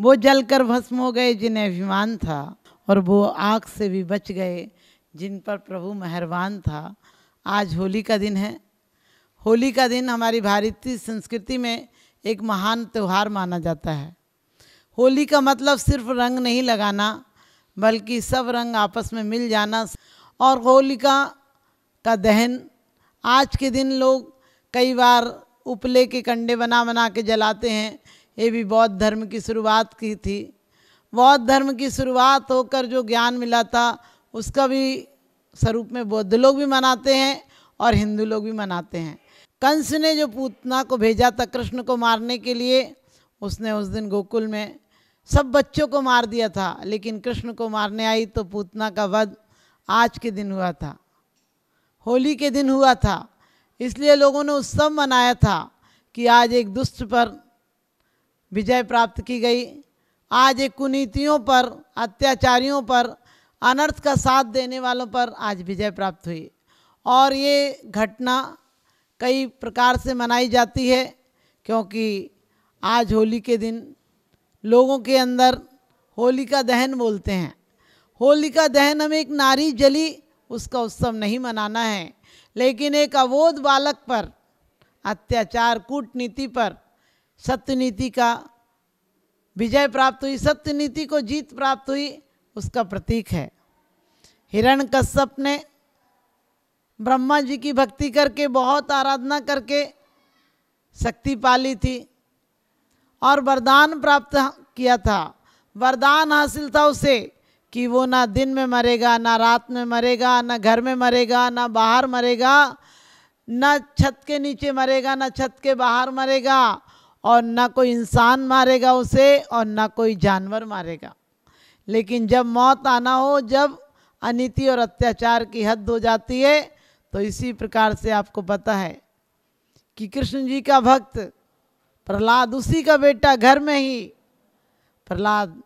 वो जलकर भस्म हो गए जिन्हें अभिमान था, और वो आग से भी बच गए जिन पर प्रभु मेहरबान था। आज होली का दिन है। होली का दिन हमारी भारतीय संस्कृति में एक महान त्यौहार माना जाता है। होली का मतलब सिर्फ रंग नहीं लगाना, बल्कि सब रंग आपस में मिल जाना। और होलिका का दहन आज के दिन लोग कई बार उपले के कंडे बना बना के जलाते हैं। ये भी बौद्ध धर्म की शुरुआत की थी। बौद्ध धर्म की शुरुआत होकर जो ज्ञान मिला था उसका भी स्वरूप में बौद्ध लोग भी मनाते हैं और हिंदू लोग भी मनाते हैं। कंस ने जो पूतना को भेजा था कृष्ण को मारने के लिए, उसने उस दिन गोकुल में सब बच्चों को मार दिया था, लेकिन कृष्ण को मारने आई तो पूतना का वध आज के दिन हुआ था, होली के दिन हुआ था। इसलिए लोगों ने उत्सव मनाया था कि आज एक दुष्ट पर विजय प्राप्त की गई, आज एक कुनीतियों पर, अत्याचारियों पर, अनर्थ का साथ देने वालों पर आज विजय प्राप्त हुई। और ये घटना कई प्रकार से मनाई जाती है, क्योंकि आज होली के दिन लोगों के अंदर होली का दहन बोलते हैं। होली का दहन हमें एक नारी जली उसका उत्सव नहीं मनाना है, लेकिन एक अबोध बालक पर अत्याचार, कूटनीति पर सत्य नीति का विजय प्राप्त हुई, सत्य नीति को जीत प्राप्त हुई, उसका प्रतीक है। हिरण्यकश्यप ने ब्रह्मा जी की भक्ति करके, बहुत आराधना करके शक्ति पाली थी और वरदान प्राप्त किया था। वरदान हासिल था उसे कि वो ना दिन में मरेगा, ना रात में मरेगा, ना घर में मरेगा, ना बाहर मरेगा, ना छत के नीचे मरेगा, ना छत के बाहर मरेगा, और ना कोई इंसान मारेगा उसे और ना कोई जानवर मारेगा। लेकिन जब मौत आना हो, जब अनीति और अत्याचार की हद हो जाती है, तो इसी प्रकार से आपको पता है कि कृष्ण जी का भक्त प्रहलाद, उसी का बेटा, घर में ही प्रहलाद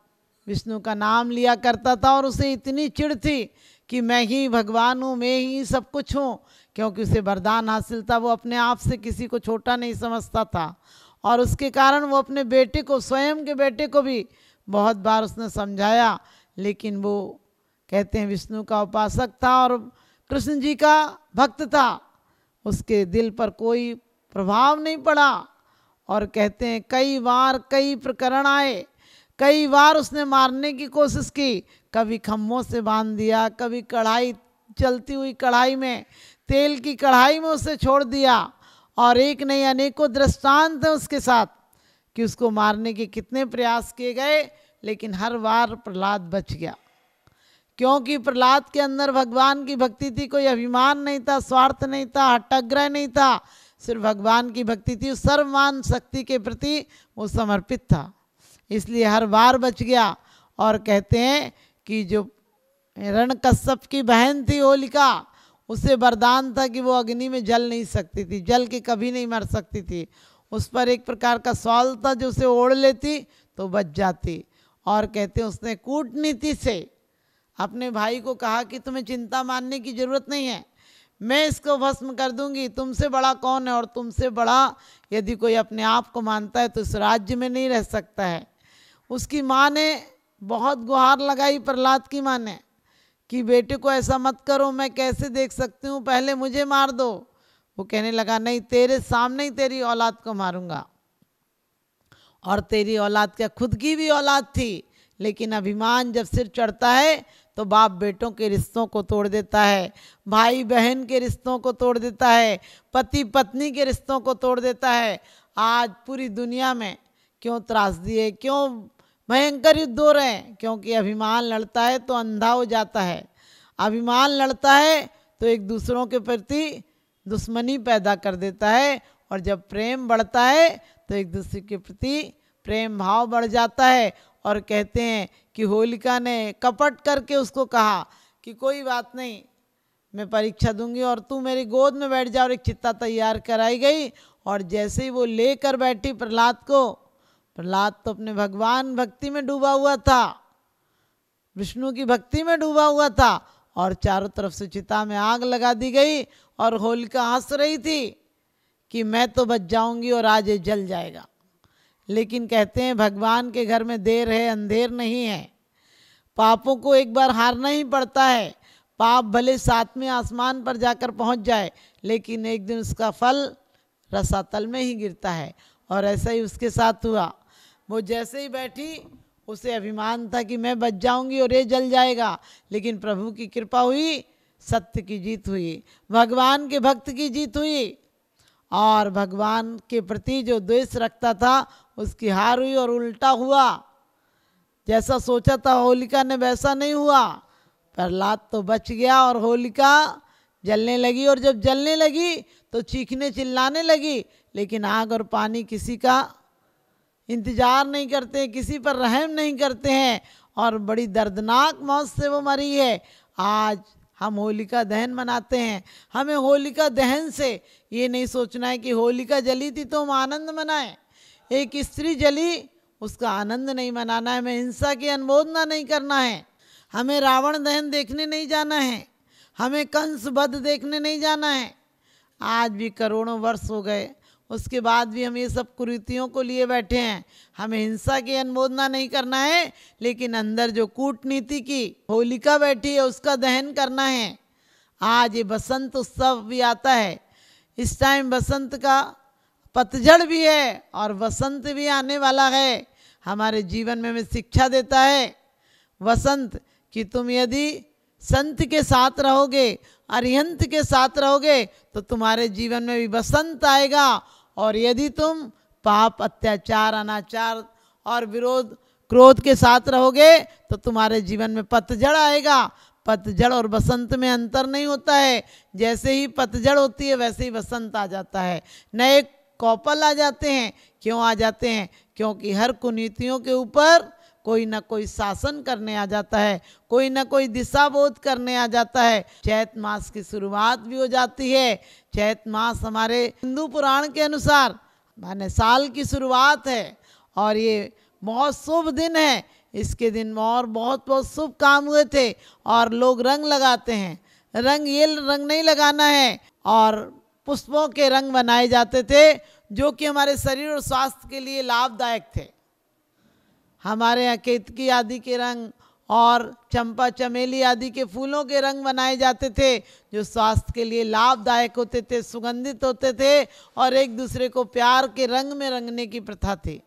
विष्णु का नाम लिया करता था और उसे इतनी चिढ़ थी कि मैं ही भगवान हूँ, मैं ही सब कुछ हूँ, क्योंकि उसे वरदान हासिल था। वो अपने आप से किसी को छोटा नहीं समझता था और उसके कारण वो अपने बेटे को, स्वयं के बेटे को भी बहुत बार उसने समझाया, लेकिन वो कहते हैं विष्णु का उपासक था और कृष्ण जी का भक्त था, उसके दिल पर कोई प्रभाव नहीं पड़ा। और कहते हैं कई बार कई प्रकरण आए, कई बार उसने मारने की कोशिश की, कभी खम्भों से बांध दिया, कभी कढ़ाई, चलती हुई कढ़ाई में, तेल की कढ़ाई में उसे छोड़ दिया, और एक नहीं अनेकों दृष्टांत हैं उसके साथ कि उसको मारने के कितने प्रयास किए गए, लेकिन हर बार प्रहलाद बच गया, क्योंकि प्रहलाद के अंदर भगवान की भक्ति थी। कोई अभिमान नहीं था, स्वार्थ नहीं था, हट्टाग्रह नहीं था, सिर्फ भगवान की भक्ति थी। सर्वमान शक्ति के प्रति वो समर्पित था, इसलिए हर बार बच गया। और कहते हैं कि जो हिरण्यकश्यप की बहन थी होलिका, उसे वरदान था कि वो अग्नि में जल नहीं सकती थी, जल के कभी नहीं मर सकती थी। उस पर एक प्रकार का सॉल था जो उसे ओढ़ लेती तो बच जाती। और कहते हैं उसने कूटनीति से अपने भाई को कहा कि तुम्हें चिंता मानने की जरूरत नहीं है, मैं इसको भस्म कर दूंगी, तुमसे बड़ा कौन है, और तुमसे बड़ा यदि कोई अपने आप को मानता है तो इस राज्य में नहीं रह सकता है। उसकी माँ ने बहुत गुहार लगाई, प्रहलाद की माँ ने, कि बेटे को ऐसा मत करो, मैं कैसे देख सकती हूँ, पहले मुझे मार दो। वो कहने लगा नहीं, तेरे सामने ही तेरी औलाद को मारूंगा। और तेरी औलाद क्या, खुद की भी औलाद थी, लेकिन अभिमान जब सिर चढ़ता है तो बाप बेटों के रिश्तों को तोड़ देता है, भाई बहन के रिश्तों को तोड़ देता है, पति पत्नी के रिश्तों को तोड़ देता है। आज पूरी दुनिया में क्यों त्रासदी है, क्यों भयंकर युद्ध हो रहे हैं, क्योंकि अभिमान लड़ता है तो अंधा हो जाता है। अभिमान लड़ता है तो एक दूसरों के प्रति दुश्मनी पैदा कर देता है, और जब प्रेम बढ़ता है तो एक दूसरे के प्रति प्रेम भाव बढ़ जाता है। और कहते हैं कि होलिका ने कपट करके उसको कहा कि कोई बात नहीं, मैं परीक्षा दूंगी और तू मेरी गोद में बैठ जा। और एक चिता तैयार कराई गई, और जैसे ही वो लेकर बैठी प्रहलाद को, प्रहलाद तो अपने भगवान भक्ति में डूबा हुआ था, विष्णु की भक्ति में डूबा हुआ था, और चारों तरफ से चिता में आग लगा दी गई। और होलिका हंस रही थी कि मैं तो बच जाऊंगी और आज ये जल जाएगा, लेकिन कहते हैं भगवान के घर में देर है अंधेर नहीं है। पापों को एक बार हारना ही पड़ता है। पाप भले सातवें आसमान पर जाकर पहुंच जाए, लेकिन एक दिन उसका फल रसातल में ही गिरता है। और ऐसा ही उसके साथ हुआ। वो जैसे ही बैठी, उसे अभिमान था कि मैं बच जाऊंगी और ये जल जाएगा, लेकिन प्रभु की कृपा हुई, सत्य की जीत हुई, भगवान के भक्त की जीत हुई, और भगवान के प्रति जो द्वेष रखता था उसकी हार हुई और उल्टा हुआ। जैसा सोचा था होलिका ने वैसा नहीं हुआ। प्रहलाद तो बच गया और होलिका जलने लगी, और जब जलने लगी तो चीखने चिल्लाने लगी, लेकिन आग और पानी किसी का इंतजार नहीं करते, किसी पर रहम नहीं करते हैं, और बड़ी दर्दनाक मौत से वो मरी है। आज हम होलिका दहन मनाते हैं। हमें होलिका दहन से ये नहीं सोचना है कि होलिका जली थी तो हम आनंद मनाएं। एक स्त्री जली, उसका आनंद नहीं मनाना है। हमें हिंसा की अनुमोदना नहीं करना है। हमें रावण दहन देखने नहीं जाना है। हमें कंस वध देखने नहीं जाना है। आज भी करोड़ों वर्ष हो गए, उसके बाद भी हम ये सब कुरीतियों को लिए बैठे हैं। हमें हिंसा की अनुमोदना नहीं करना है, लेकिन अंदर जो कूटनीति की होलिका बैठी है उसका दहन करना है। आज ये बसंत उत्सव भी आता है। इस टाइम बसंत का पतझड़ भी है और बसंत भी आने वाला है। हमारे जीवन में हमें शिक्षा देता है वसंत कि तुम यदि संत के साथ रहोगे, अरिहंत के साथ रहोगे, तो तुम्हारे जीवन में भी बसंत आएगा। और यदि तुम पाप, अत्याचार, अनाचार और विरोध, क्रोध के साथ रहोगे, तो तुम्हारे जीवन में पतझड़ आएगा। पतझड़ और बसंत में अंतर नहीं होता है। जैसे ही पतझड़ होती है वैसे ही बसंत आ जाता है। नए कौपल आ जाते हैं। क्यों आ जाते हैं? क्योंकि हर कुनीतियों के ऊपर कोई ना कोई शासन करने आ जाता है, कोई ना कोई दिशा बोध करने आ जाता है। चैत मास की शुरुआत भी हो जाती है। चैत मास हमारे हिंदू पुराण के अनुसार माने साल की शुरुआत है, और ये बहुत शुभ दिन है। इसके दिन और बहुत बहुत शुभ काम हुए थे, और लोग रंग लगाते हैं। रंग ये रंग नहीं लगाना है, और पुष्पों के रंग बनाए जाते थे जो कि हमारे शरीर और स्वास्थ्य के लिए लाभदायक थे। हमारे यहाँ केतकी आदि के रंग और चंपा चमेली आदि के फूलों के रंग बनाए जाते थे, जो स्वास्थ्य के लिए लाभदायक होते थे, सुगंधित होते थे, और एक दूसरे को प्यार के रंग में रंगने की प्रथा थी।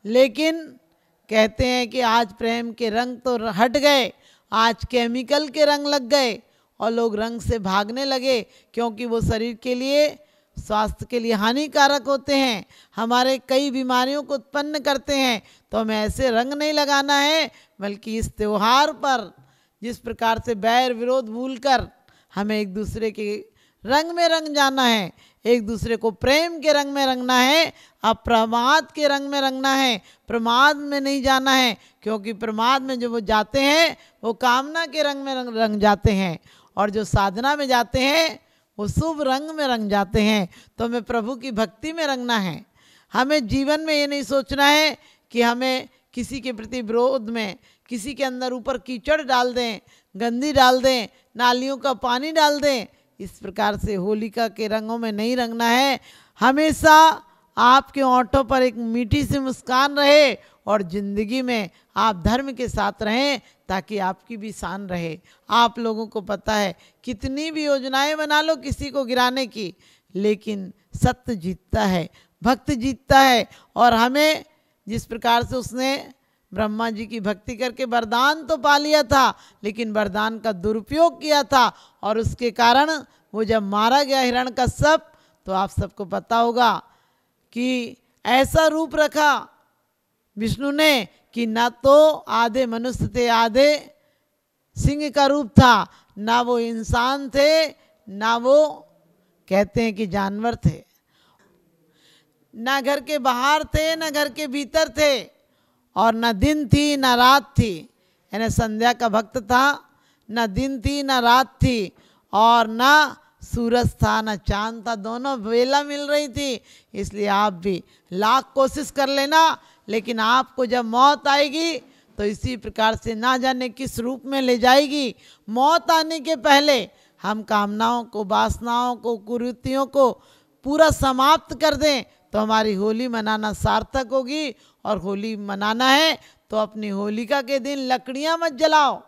लेकिन कहते हैं कि आज प्रेम के रंग तो हट गए, आज केमिकल के रंग लग गए, और लोग रंग से भागने लगे, क्योंकि वो शरीर के लिए, स्वास्थ्य के लिए हानिकारक होते हैं, हमारे कई बीमारियों को उत्पन्न करते हैं। तो हमें ऐसे रंग नहीं लगाना है, बल्कि इस त्योहार पर जिस प्रकार से बैर विरोध भूलकर हमें एक दूसरे के रंग में रंग जाना है, एक दूसरे को प्रेम के रंग में रंगना है, अप्रमाद के रंग में रंगना है, प्रमाद में नहीं जाना है। क्योंकि प्रमाद में जो वो जाते हैं वो कामना के रंग में रंग जाते हैं, और जो साधना में जाते हैं वो शुभ रंग में रंग जाते हैं। तो हमें प्रभु की भक्ति में रंगना है। हमें जीवन में ये नहीं सोचना है कि हमें किसी के प्रति विरोध में, किसी के अंदर ऊपर कीचड़ डाल दें, गंदी डाल दें, नालियों का पानी डाल दें। इस प्रकार से होलिका के रंगों में नहीं रंगना है। हमेशा आपके होंठों पर एक मीठी सी मुस्कान रहे, और ज़िंदगी में आप धर्म के साथ रहें, ताकि आपकी भी शान रहे। आप लोगों को पता है कितनी भी योजनाएं बना लो किसी को गिराने की, लेकिन सत्य जीतता है, भक्त जीतता है। और हमें जिस प्रकार से उसने ब्रह्मा जी की भक्ति करके वरदान तो पा लिया था, लेकिन वरदान का दुरुपयोग किया था, और उसके कारण वो जब मारा गया हिरण्यकश्यप, तो आप सबको पता होगा कि ऐसा रूप रखा विष्णु ने कि ना तो आधे मनुष्य थे, आधे सिंह का रूप था, ना वो इंसान थे, ना वो कहते हैं कि जानवर थे, ना घर के बाहर थे, ना घर के भीतर थे, और ना दिन थी ना रात थी। यानी संध्या का भक्त था, ना दिन थी ना रात थी, और ना सूरज था ना चांद था, दोनों वेला मिल रही थी। इसलिए आप भी लाख कोशिश कर लेना, लेकिन आपको जब मौत आएगी तो इसी प्रकार से ना जाने किस रूप में ले जाएगी। मौत आने के पहले हम कामनाओं को, वासनाओं को, कुरीतियों को पूरा समाप्त कर दें, तो हमारी होली मनाना सार्थक होगी। और होली मनाना है तो अपनी होलिका के दिन लकड़ियां मत जलाओ,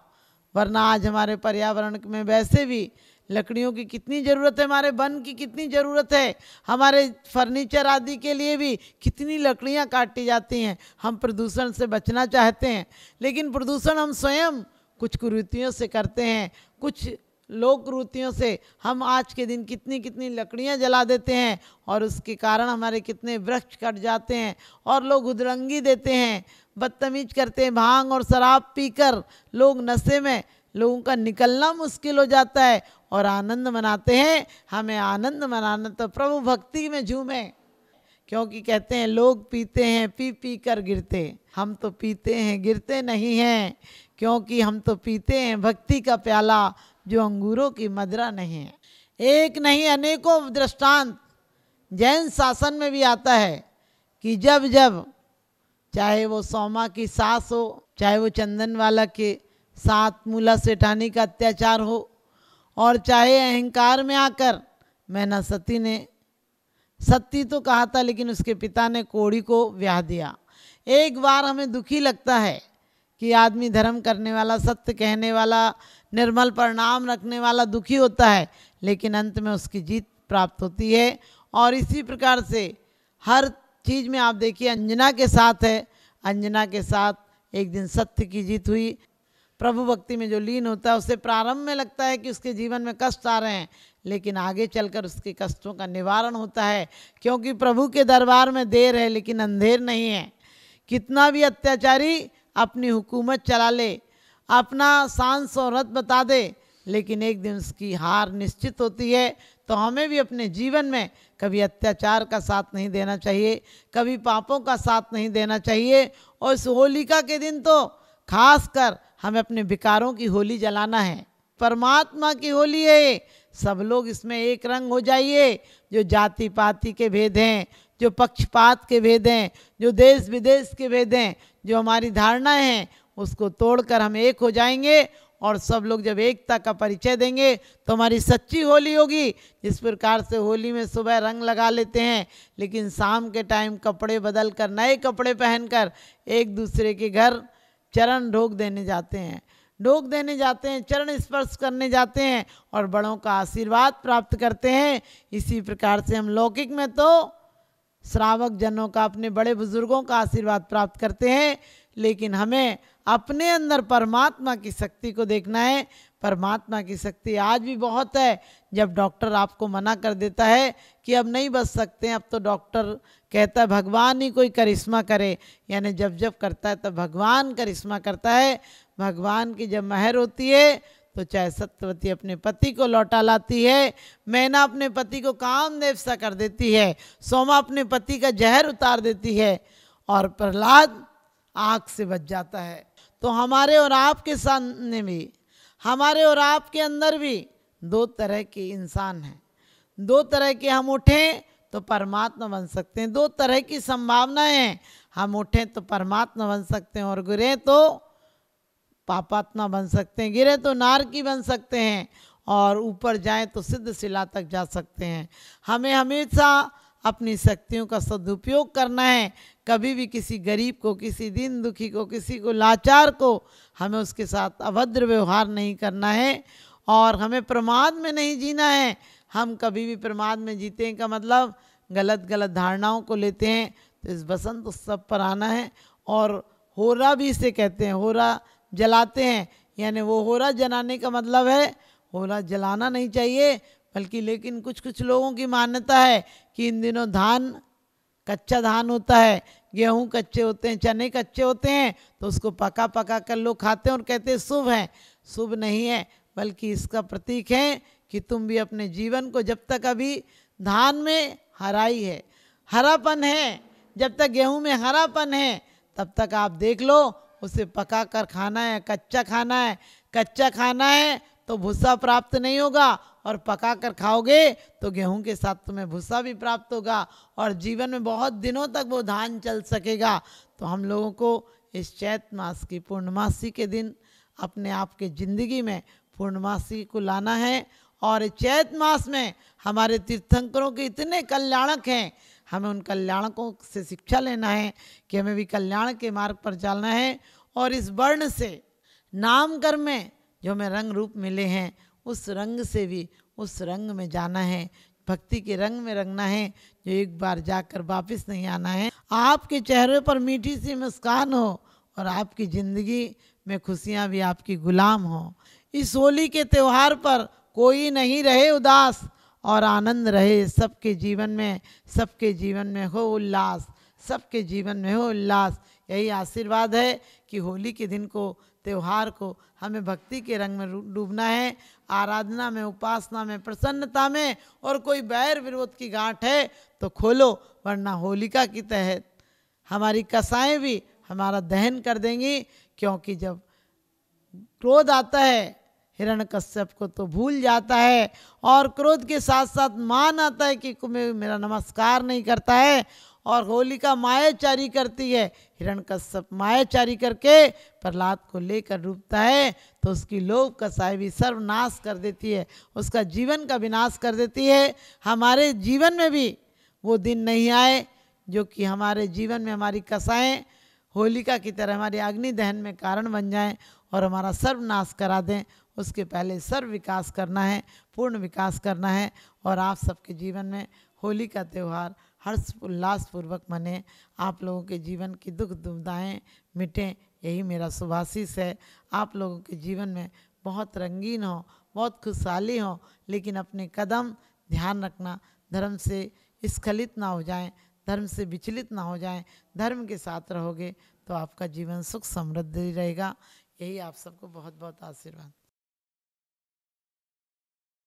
वरना आज हमारे पर्यावरण में वैसे भी लकड़ियों की कितनी ज़रूरत है, हमारे वन की कितनी ज़रूरत है, हमारे फर्नीचर आदि के लिए भी कितनी लकड़ियां काटी जाती हैं। हम प्रदूषण से बचना चाहते हैं, लेकिन प्रदूषण हम स्वयं कुछ कुरीतियों से करते हैं, कुछ लोक कुरीतियों से हम आज के दिन कितनी कितनी लकड़ियां जला देते हैं, और उसके कारण हमारे कितने वृक्ष कट जाते हैं और लोग उदरंगी देते हैं, बदतमीज करते हैं। भांग और शराब पीकर लोग नशे में, लोगों का निकलना मुश्किल हो जाता है और आनंद मनाते हैं। हमें आनंद मनाना तो प्रभु भक्ति में झूमें, क्योंकि कहते हैं लोग पीते हैं पी पी कर गिरते, हम तो पीते हैं गिरते नहीं हैं, क्योंकि हम तो पीते हैं भक्ति का प्याला जो अंगूरों की मदिरा नहीं है। एक नहीं अनेकों दृष्टांत जैन शासन में भी आता है कि जब जब चाहे वो सौमा की सास हो, चाहे वो चंदनवाला के साथ मूला सेठानी का अत्याचार हो, और चाहे अहंकार में आकर मैना सती ने, सती तो कहा था लेकिन उसके पिता ने कोड़ी को ब्याह दिया। एक बार हमें दुखी लगता है कि आदमी धर्म करने वाला, सत्य कहने वाला, निर्मल परिणाम रखने वाला दुखी होता है, लेकिन अंत में उसकी जीत प्राप्त होती है। और इसी प्रकार से हर चीज़ में आप देखिए, अंजना के साथ है, अंजना के साथ एक दिन सत्य की जीत हुई। प्रभु भक्ति में जो लीन होता है उसे प्रारंभ में लगता है कि उसके जीवन में कष्ट आ रहे हैं, लेकिन आगे चलकर उसके कष्टों का निवारण होता है, क्योंकि प्रभु के दरबार में देर है लेकिन अंधेर नहीं है। कितना भी अत्याचारी अपनी हुकूमत चला ले, अपना शान शौहरत बता दे, लेकिन एक दिन उसकी हार निश्चित होती है। तो हमें भी अपने जीवन में कभी अत्याचार का साथ नहीं देना चाहिए, कभी पापों का साथ नहीं देना चाहिए। और इस होलिका के दिन तो खास कर हमें अपने विकारों की होली जलाना है। परमात्मा की होली है, सब लोग इसमें एक रंग हो जाइए। जो जाति पाति के भेद हैं, जो पक्षपात के भेद हैं, जो देश विदेश के भेद हैं, जो हमारी धारणाएं हैं, उसको तोड़कर हम एक हो जाएंगे। और सब लोग जब एकता का परिचय देंगे तो हमारी सच्ची होली होगी। जिस प्रकार से होली में सुबह रंग लगा लेते हैं, लेकिन शाम के टाइम कपड़े बदल कर, नए कपड़े पहनकर एक दूसरे के घर चरण ढोक देने जाते हैं, चरण स्पर्श करने जाते हैं और बड़ों का आशीर्वाद प्राप्त करते हैं। इसी प्रकार से हम लौकिक में तो श्रावक जनों का, अपने बड़े बुजुर्गों का आशीर्वाद प्राप्त करते हैं, लेकिन हमें अपने अंदर परमात्मा की शक्ति को देखना है। परमात्मा की शक्ति आज भी बहुत है। जब डॉक्टर आपको मना कर देता है कि अब नहीं बच सकते हैं, अब तो डॉक्टर कहता है भगवान ही कोई करिश्मा करे, यानी जब जब करता है तब भगवान करिश्मा करता है। भगवान की जब महर होती है तो चाहे सत्यवती अपने पति को लौटा लाती है, मैना अपने पति को कामदेव सा कर देती है, सोमा अपने पति का जहर उतार देती है, और प्रहलाद आग से बच जाता है। तो हमारे और आपके सामने भी, हमारे और आपके अंदर भी दो तरह के इंसान हैं। दो तरह के हम उठें तो परमात्मा बन सकते हैं, दो तरह की संभावनाएं हैं। हम उठें तो परमात्मा बन सकते हैं और गिरे तो पापात्मा बन सकते हैं, गिरे तो नारकी बन सकते हैं, और ऊपर जाएं तो सिद्ध शिला तक जा सकते हैं। हमें हमेशा अपनी शक्तियों का सदुपयोग करना है। कभी भी किसी गरीब को, किसी दीन दुखी को, किसी को लाचार को हमें उसके साथ अभद्र व्यवहार नहीं करना है, और हमें प्रमाद में नहीं जीना है। हम कभी भी प्रमाद में जीते का मतलब गलत गलत धारणाओं को लेते हैं। तो इस बसंत उत्सव पर आना है, और होरा भी इसे कहते हैं, होरा जलाते हैं, यानी वो होरा जलाने का मतलब है होरा जलाना नहीं चाहिए, बल्कि लेकिन कुछ कुछ लोगों की मान्यता है कि इन दिनों धान, कच्चा धान होता है, गेहूं कच्चे होते हैं, चने कच्चे होते हैं, तो उसको पका पका कर लोग खाते हैं और कहते हैं शुभ है। शुभ नहीं है, बल्कि इसका प्रतीक है कि तुम भी अपने जीवन को, जब तक अभी धान में हराई है, हरापन है, जब तक गेहूं में हरापन है, तब तक आप देख लो उसे पका कर खाना है, कच्चा खाना है। कच्चा खाना है तो भूसा प्राप्त नहीं होगा, और पका कर खाओगे तो गेहूं के साथ तुम्हें भूसा भी प्राप्त होगा, और जीवन में बहुत दिनों तक वो धान चल सकेगा। तो हम लोगों को इस चैत मास की पूर्णमासी के दिन अपने आप के ज़िंदगी में पूर्णमासी को लाना है। और चैत मास में हमारे तीर्थंकरों के इतने कल्याणक हैं, हमें उन कल्याणकों से शिक्षा लेना है कि हमें भी कल्याण के मार्ग पर चलना है। और इस वर्ण से नाम कर्म में जो हमें रंग रूप मिले हैं उस रंग से भी उस रंग में जाना है, भक्ति के रंग में रंगना है, जो एक बार जाकर वापस नहीं आना है। आपके चेहरे पर मीठी सी मुस्कान हो और आपकी ज़िंदगी में खुशियाँ भी आपकी गुलाम हो। इस होली के त्यौहार पर कोई नहीं रहे उदास और आनंद रहे सबके जीवन में, सबके जीवन में हो उल्लास, सबके जीवन में हो उल्लास। यही आशीर्वाद है कि होली के दिन को, त्यौहार को हमें भक्ति के रंग में डूबना है, आराधना में, उपासना में, प्रसन्नता में। और कोई बैर विरोध की गांठ है तो खोलो, वरना होलिका की तहत हमारी कसाएं भी हमारा दहन कर देंगी। क्योंकि जब क्रोध आता है हिरण्यकश्यप को तो भूल जाता है, और क्रोध के साथ साथ मान आता है कि कोई मेरा नमस्कार नहीं करता है। और होलिका मायाचारी करती है, हिरण्यकश्यप मायाचारी करके प्रहलाद को लेकर डूबता है तो उसकी लोभ कसाई भी सर्वनाश कर देती है, उसका जीवन का विनाश कर देती है। हमारे जीवन में भी वो दिन नहीं आए जो कि हमारे जीवन में हमारी कसाएं होलिका की तरह हमारे अग्नि दहन में कारण बन जाएं और हमारा सर्वनाश करा दें। उसके पहले सर्व विकास करना है, पूर्ण विकास करना है। और आप सबके जीवन में होली का त्यौहार हर्ष उल्लास पूर्वक मने, आप लोगों के जीवन की दुख दुविधाएं मिटें, यही मेरा शुभाशीष है। आप लोगों के जीवन में बहुत रंगीन हो, बहुत खुशहाली हो, लेकिन अपने कदम ध्यान रखना, धर्म से स्खलित ना हो जाएं, धर्म से विचलित ना हो जाएं। धर्म के साथ रहोगे तो आपका जीवन सुख समृद्धि रहेगा। यही आप सबको बहुत बहुत आशीर्वाद।